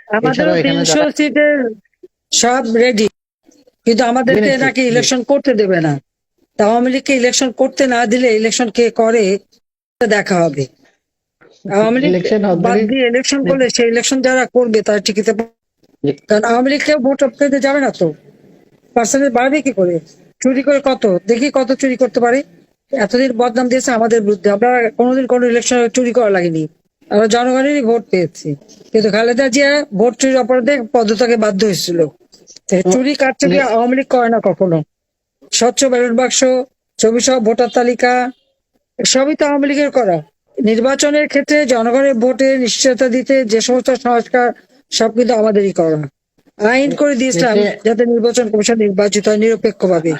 আমাদেরও এছাড়াও এখানে 300 যারা সিটের সব রেডি, কিন্তু আমাদেরকে জেনেছি নাকি ইলেকশন করতে দেবে না। তা আওয়ামী লীগকে ইলেকশন করতে না দিলে ইলেকশন কে করে দেখা হবে। আওয়ামী লীগ ইলেকশন বাদ অলরেডি, দিয়ে ইলেকশন করলে সেই ইলেকশন যারা করবে তারা টিকিতে কারণ আওয়ামী লীগকে ভোট পেতে যাবে না তো, পার্সেন্টেজ বাড়বে কি করে? চুরি করে কত দেখি কত চুরি করতে পারে। এতদিন বদনাম দিয়েছে আমাদের বিরুদ্ধে, আমরা কোনোদিন কোনো ইলেকশন চুরি করা লাগেনি, আমরা জনগণেরই ভোট পেয়েছি। কিন্তু খালেদা জিয়া ভোট চুরির অপরাধে পদত্যাগে বাধ্য হয়েছিল। চুরি কারচুপি আওয়ামী লীগ করে না কখনো। স্বচ্ছ ব্যালট বাক্স, ছবি সহ ভোটার তালিকা সবই তো আওয়ামী লীগের করা। নির্বাচনের ক্ষেত্রে জনগণের ভোটে নিশ্চয়তা দিতে যে সমস্ত সংস্কার সব কিন্তু আমাদেরই করা। আইন করে দিয়েছিলাম দেশে যাতে নির্বাচন কমিশন নির্বাচিত হয় নিরপেক্ষভাবে।